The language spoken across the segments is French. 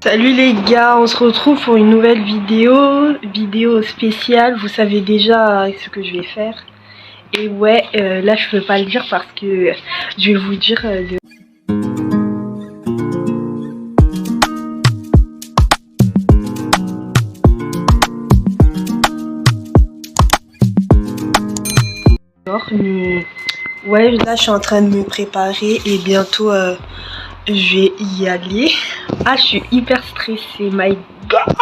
Salut les gars, on se retrouve pour une nouvelle vidéo spéciale. Vous savez déjà ce que je vais faire. Et ouais, là je peux pas le dire parce que je vais vous dire mais ouais, là je suis en train de me préparer et bientôt je vais y aller. Ah, je suis hyper stressée, my god,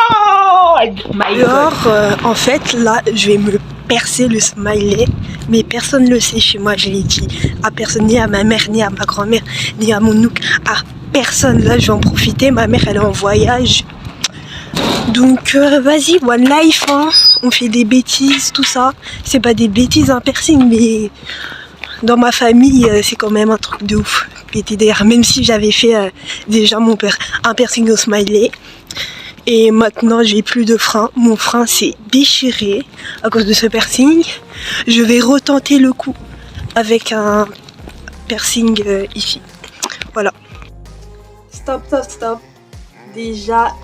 en fait, là, je vais me percer le smiley, mais personne ne le sait chez moi, je l'ai dit. À personne, ni à ma mère, ni à ma grand-mère, ni à mon oncle, à personne. Là, je vais en profiter, ma mère, elle est en voyage. Donc, vas-y, one life, hein. On fait des bêtises, tout ça. C'est pas des bêtises, un piercing, mais dans ma famille, c'est quand même un truc de ouf. PTDR, même si j'avais fait déjà un piercing au smiley. Et maintenant, j'ai plus de frein. Mon frein s'est déchiré à cause de ce piercing. Je vais retenter le coup avec un piercing ici. Voilà. Stop. Déjà,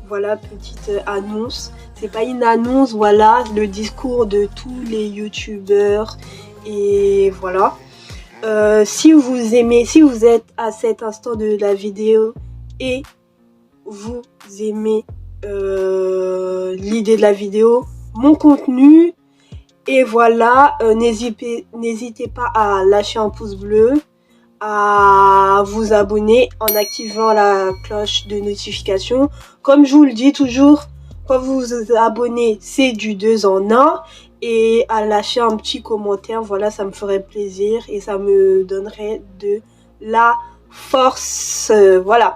voilà, petite annonce. C'est pas une annonce, voilà, le discours de tous les youtubeurs. Et voilà. Si vous aimez, si vous êtes à cet instant de la vidéo et vous aimez l'idée de la vidéo, mon contenu, et voilà, n'hésitez pas à lâcher un pouce bleu, à vous abonner en activant la cloche de notification. Comme je vous le dis toujours, quand vous vous abonnez, c'est du 2 en 1. Et à lâcher un petit commentaire, voilà, ça me ferait plaisir et ça me donnerait de la force. Voilà.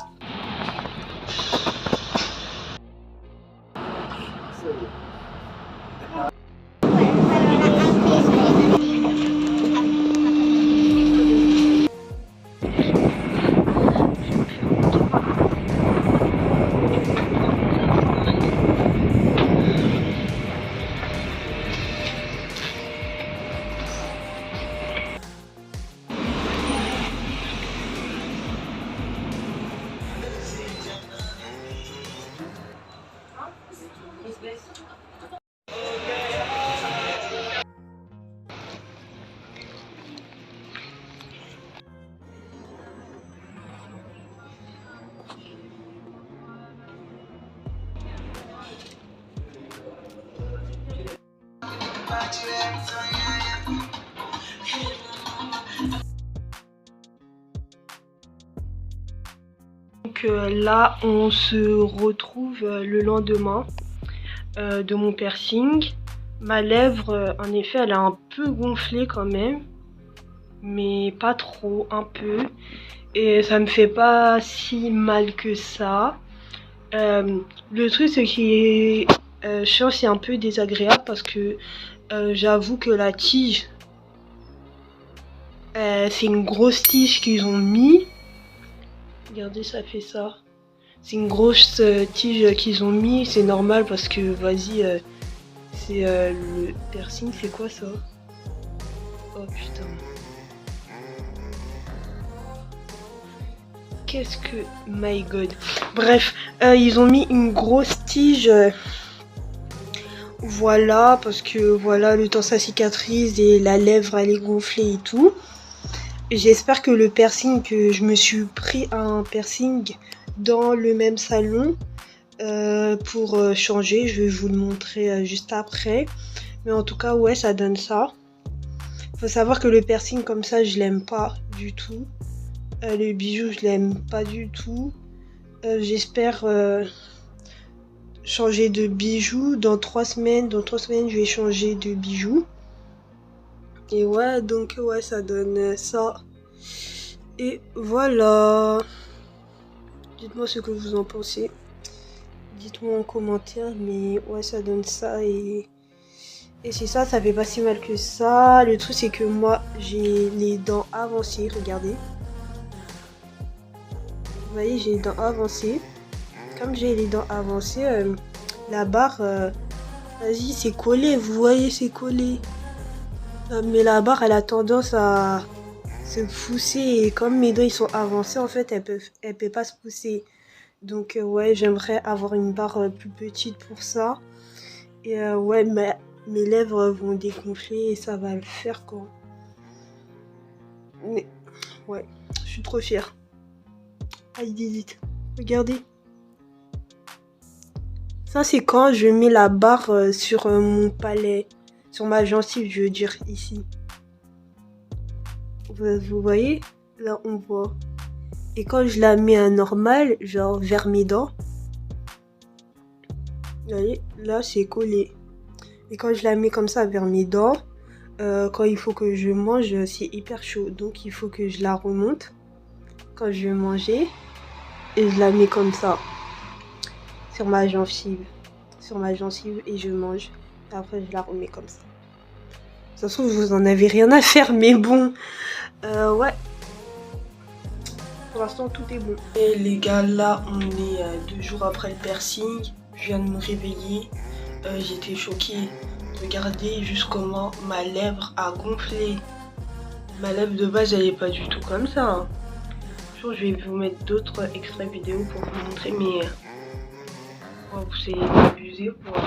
Donc là, on se retrouve le lendemain de mon piercing. Ma lèvre, en effet, elle a un peu gonflé quand même, mais pas trop, un peu. Et ça me fait pas si mal que ça. Le truc, c'est qui est chiant, c'est un peu désagréable parce que j'avoue que la tige, c'est une grosse tige qu'ils ont mis. Regardez, ça fait ça. C'est une grosse tige qu'ils ont mis. C'est normal parce que, vas-y, c'est le piercing. C'est quoi ça? Oh putain. Qu'est-ce que... My god. Bref, ils ont mis une grosse tige. Voilà, parce que voilà, le temps ça cicatrise et la lèvre elle est gonflée et tout. J'espère que le piercing, que je me suis pris un piercing dans le même salon pour changer. Je vais vous le montrer juste après. Mais en tout cas, ouais, ça donne ça. Faut savoir que le piercing comme ça, je l'aime pas du tout. Le bijou, je l'aime pas du tout. J'espère changer de bijoux dans 3 semaines. Dans 3 semaines, je vais changer de bijoux. Et ouais, donc ouais, ça donne ça. Et voilà. Dites-moi ce que vous en pensez. Dites-moi en commentaire, mais ouais, ça donne ça. Et c'est ça, ça fait pas si mal que ça. Le truc, c'est que moi, j'ai les dents avancées, regardez. Vous voyez, j'ai les dents avancées. Comme j'ai les dents avancées, la barre, vas-y, c'est collé. Vous voyez, c'est collé. Mais la barre, elle a tendance à se pousser. Et comme mes dents ils sont avancés, en fait, elles peuvent pas se pousser. Donc ouais, j'aimerais avoir une barre plus petite pour ça. Et ouais, mes lèvres vont dégonfler et ça va le faire quoi. Mais ouais, je suis trop fière. I did it. Regardez. Ça c'est quand je mets la barre sur mon palais. Sur ma gencive, je veux dire, ici. Vous voyez? Là, on voit. Et quand je la mets à normal, genre vers mes dents, vous voyez, là, c'est collé. Et quand je la mets comme ça vers mes dents, quand il faut que je mange, c'est hyper chaud. Donc, il faut que je la remonte quand je vais manger. Et je la mets comme ça, sur ma gencive. Sur ma gencive et je mange. Et après, je la remets comme ça. De toute façon, vous en avez rien à faire, mais bon. Ouais. Pour l'instant, tout est bon. Et les gars, là, on est 2 jours après le piercing. Je viens de me réveiller. J'étais choquée. Regardez juste comment ma lèvre a gonflé. Ma lèvre de base, elle est pas du tout comme ça. Hein. Je vais vous mettre d'autres extraits vidéo pour vous montrer, mais oh, c'est abusé quoi.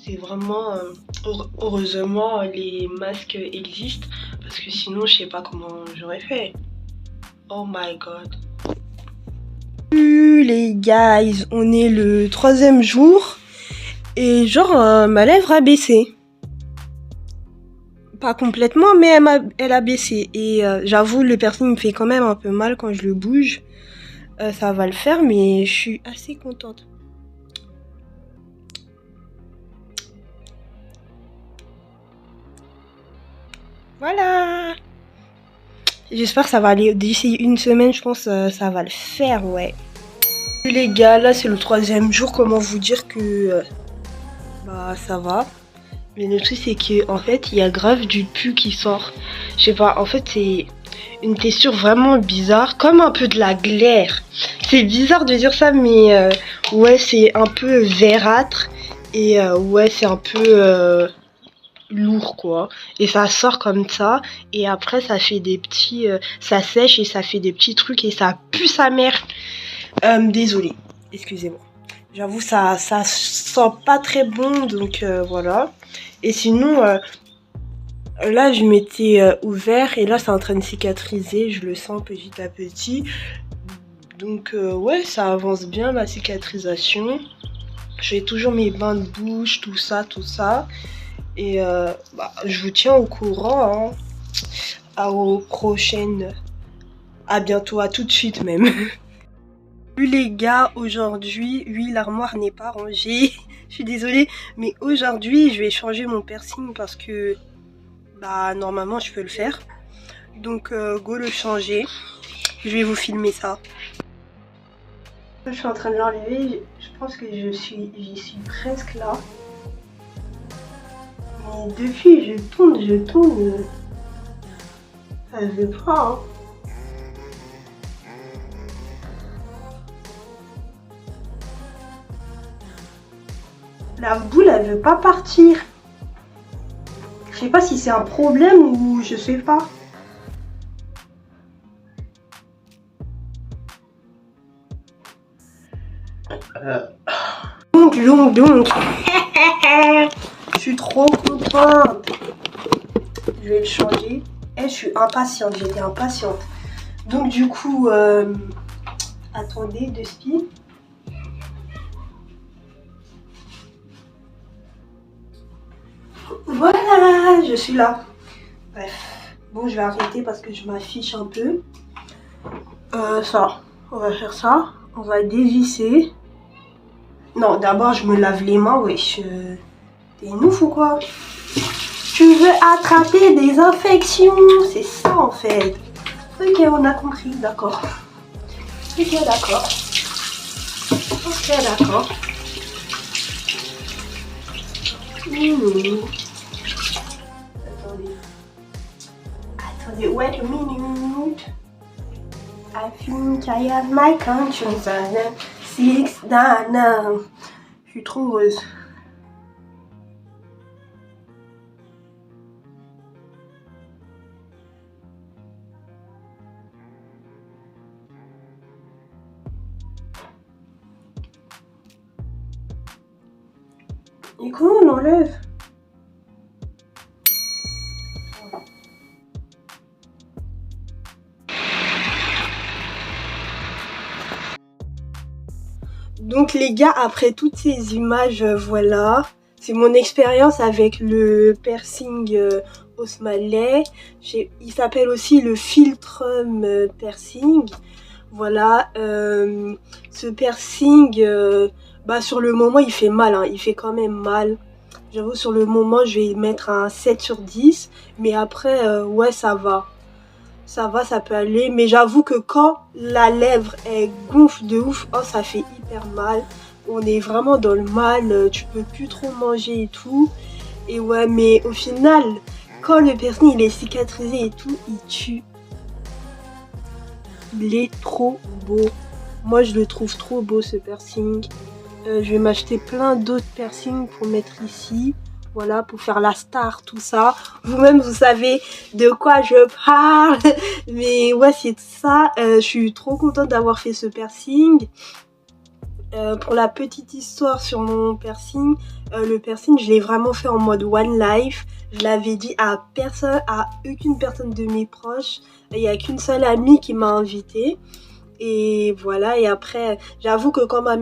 C'est vraiment heureusement les masques existent parce que sinon je sais pas comment j'aurais fait. Oh my god. Les guys, on est le 3e jour et genre ma lèvre a baissé. Pas complètement, mais elle a baissé et j'avoue le piercing me fait quand même un peu mal quand je le bouge. Ça va le faire, mais je suis assez contente. Voilà. J'espère que ça va aller d'ici une semaine, je pense ça va le faire, ouais. Les gars, là c'est le 3e jour, comment vous dire que bah ça va. Mais le truc c'est que en fait il y a grave du pus qui sort. Je sais pas, en fait c'est une texture vraiment bizarre, comme un peu de la glaire. C'est bizarre de dire ça, mais ouais c'est un peu verdâtre et ouais c'est un peu lourd quoi, et ça sort comme ça et après ça fait des petits ça sèche et ça fait des petits trucs et ça pue sa mère. Désolée, excusez-moi, j'avoue ça sent pas très bon, donc voilà. Et sinon là je m'étais ouvert et là c'est en train de cicatriser, je le sens petit à petit, donc ouais ça avance bien ma cicatrisation. Je fais toujours mes bains de bouche, tout ça. Et bah, je vous tiens au courant. Hein. Aux prochaines. À bientôt, à tout de suite même. Salut les gars, aujourd'hui, oui, l'armoire n'est pas rangée. Je suis désolée, mais aujourd'hui, je vais changer mon piercing parce que bah normalement je peux le faire. Donc go le changer. Je vais vous filmer ça. Je suis en train de l'enlever. Je pense que j'y suis presque là. Mais depuis, je tourne. Ça ne veut pas. Hein. La boule, elle veut pas partir. Je sais pas si c'est un problème ou je sais pas. Donc. Je suis trop contente. Je vais le changer. Et je suis impatiente, j'étais impatiente. Donc du coup, attendez 2 secondes. Voilà, je suis là. Bref, bon, je vais arrêter parce que je m'affiche un peu. Ça, on va faire ça. On va dévisser. Non, d'abord, je me lave les mains, wesh. T'es ouf ou quoi? Tu veux attraper des infections, c'est ça en fait. Ok, on a compris, d'accord. Ok, d'accord. Ok, d'accord. Attendez, wait a minute. I think I have my conscience and 6 down. Je suis trop heureuse. Et comment on enlève? Donc les gars, après toutes ces images, voilà, c'est mon expérience avec le piercing au smallet. Il s'appelle aussi le Philtrum piercing. Voilà, ce piercing, sur le moment il fait mal, hein, il fait quand même mal. J'avoue, sur le moment je vais mettre un 7 sur 10, mais après, ouais, ça va. Ça va, ça peut aller, mais j'avoue que quand la lèvre elle gonfle de ouf, oh ça fait hyper mal. On est vraiment dans le mal, tu peux plus trop manger et tout. Et ouais, mais au final, quand le piercing il est cicatrisé et tout, il tue. Il est trop beau. Moi je le trouve trop beau ce piercing. Je vais m'acheter plein d'autres piercings pour mettre ici. Voilà, pour faire la star, tout ça. Vous-même, vous savez de quoi je parle. Mais ouais, c'est ça. Je suis trop contente d'avoir fait ce piercing. Pour la petite histoire sur mon piercing, le piercing, je l'ai vraiment fait en mode one life. Je l'avais dit à personne, à aucune personne de mes proches. Il n'y a qu'une seule amie qui m'a invitée. Et voilà, et après, j'avoue que quand ma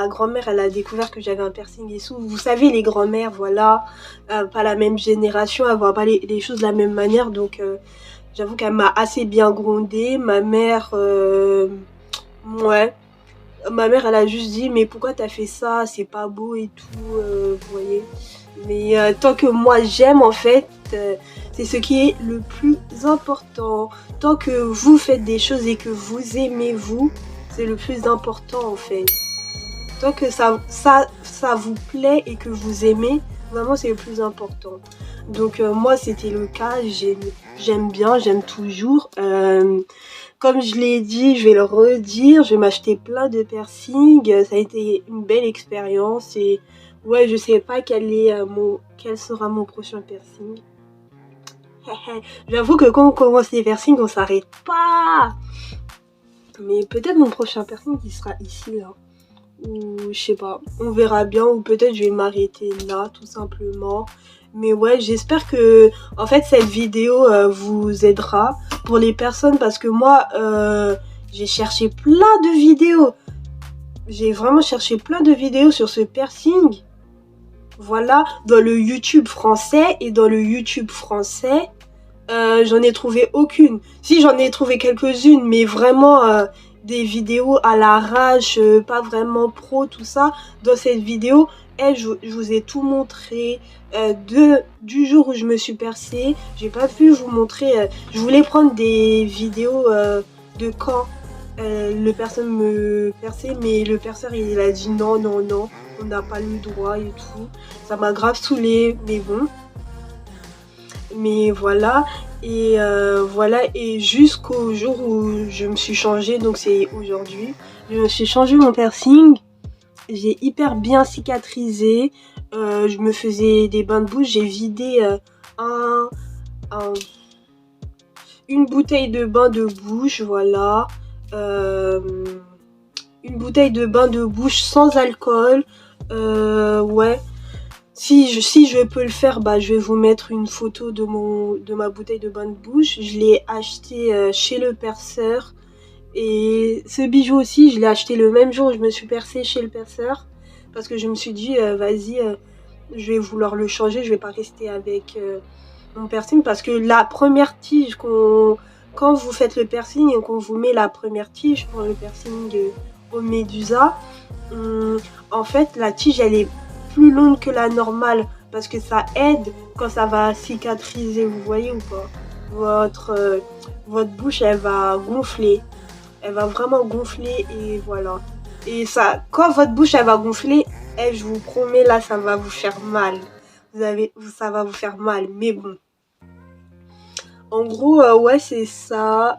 grand-mère, elle a découvert que j'avais un piercing et tout, vous savez, les grand-mères, voilà, pas la même génération, elles voient pas les choses de la même manière, donc j'avoue qu'elle m'a assez bien grondée. Ma mère, ouais, ma mère, elle a juste dit, mais pourquoi t'as fait ça, c'est pas beau et tout, vous voyez. Mais tant que moi j'aime en fait, c'est ce qui est le plus important. Tant que vous faites des choses et que vous aimez vous, c'est le plus important en fait. Tant que ça vous plaît et que vous aimez, vraiment c'est le plus important. Donc moi c'était le cas, j'aime bien, j'aime toujours. Comme je l'ai dit, je vais le redire, je vais m'acheter plein de piercings. Ça a été une belle expérience et ouais, je sais pas quel sera mon prochain piercing. J'avoue que quand on commence les piercings, on s'arrête pas. Mais peut-être mon prochain piercing qui sera ici là. Ou je sais pas, on verra bien, ou peut-être je vais m'arrêter là tout simplement. Mais ouais, j'espère que en fait cette vidéo vous aidera pour les personnes, parce que moi j'ai cherché plein de vidéos. J'ai vraiment cherché plein de vidéos sur ce piercing. Voilà, dans le YouTube français, et dans le YouTube français, j'en ai trouvé aucune. Si, j'en ai trouvé quelques-unes, mais vraiment des vidéos à l'arrache, pas vraiment pro, tout ça. Dans cette vidéo, je vous ai tout montré du jour où je me suis percée. J'ai pas pu vous montrer, je voulais prendre des vidéos de quand le personne me perçait, mais le perceur il a dit non, non, non, on n'a pas le droit et tout. Ça m'a grave saoulée, mais bon. Mais voilà, et voilà, et jusqu'au jour où je me suis changée, donc c'est aujourd'hui, je me suis changé mon piercing, j'ai hyper bien cicatrisé, je me faisais des bains de bouche, j'ai vidé une bouteille de bain de bouche, voilà, une bouteille de bain de bouche sans alcool, ouais. Si je peux le faire, je vais vous mettre une photo de ma bouteille de bain de bouche. Je l'ai acheté chez le perceur. Et ce bijou aussi, je l'ai acheté le même jour où je me suis percée chez le perceur. Parce que je me suis dit, vas-y, je vais vouloir le changer. Je vais pas rester avec mon piercing. Parce que la première tige, quand vous faites le piercing et qu'on vous met la première tige pour le piercing au médusa, en fait, la tige, elle est plus longue que la normale, parce que ça aide quand ça va cicatriser, vous voyez ou pas. Votre bouche, elle va gonfler, elle va vraiment gonfler, et voilà. Et ça, quand votre bouche elle va gonfler, je vous promets, là ça va vous faire mal. Ça va vous faire mal, mais bon. En gros, ouais, c'est ça.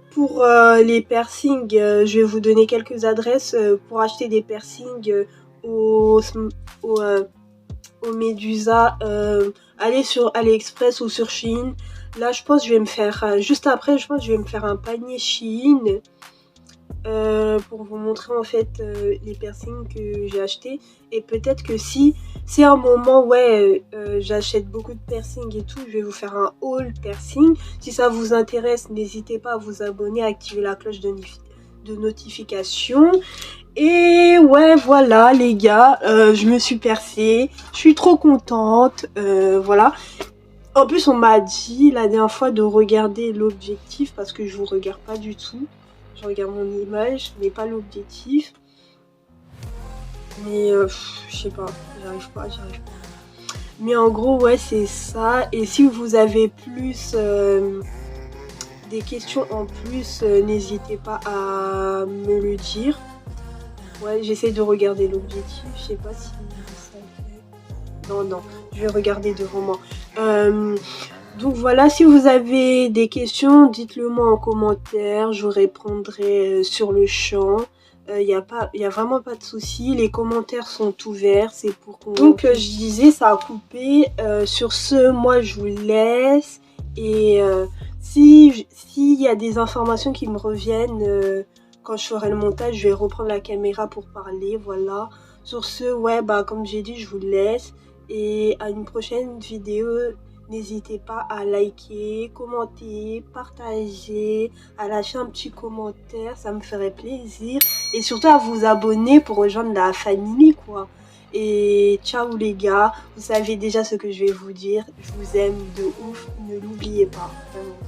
Pour les piercings, je vais vous donner quelques adresses pour acheter des piercings au Médusa. Allez sur AliExpress ou sur Shein. Là, je pense que je vais me faire, juste après, je pense que je vais me faire un panier Shein. pour vous montrer en fait les piercings que j'ai achetés. Et peut-être que si c'est un moment ouais j'achète beaucoup de piercings et tout, je vais vous faire un haul piercing. Si ça vous intéresse, n'hésitez pas à vous abonner, à activer la cloche de notification. Et ouais voilà les gars, je me suis percée, je suis trop contente, voilà. En plus on m'a dit la dernière fois de regarder l'objectif parce que je vous regarde pas du tout. Je regarde mon image mais pas l'objectif. Mais je sais pas, j'arrive pas. Mais en gros ouais c'est ça. Et si vous avez plus des questions en plus, n'hésitez pas à me le dire. Ouais, j'essaie de regarder l'objectif, je sais pas si ça fait... Non, je vais regarder devant moi. Donc voilà, si vous avez des questions, dites-le moi en commentaire, je vous répondrai sur le champ. Y a vraiment pas de souci, les commentaires sont ouverts, c'est pour qu'on... Donc je disais, ça a coupé. Sur ce, moi je vous laisse. Et s'il y a des informations qui me reviennent... quand je ferai le montage, je vais reprendre la caméra pour parler, voilà. Sur ce, ouais, bah comme j'ai dit, je vous laisse. Et à une prochaine vidéo, n'hésitez pas à liker, commenter, partager, à lâcher un petit commentaire, ça me ferait plaisir. Et surtout à vous abonner pour rejoindre la famille, quoi. Et ciao les gars, vous savez déjà ce que je vais vous dire. Je vous aime de ouf, ne l'oubliez pas, vraiment.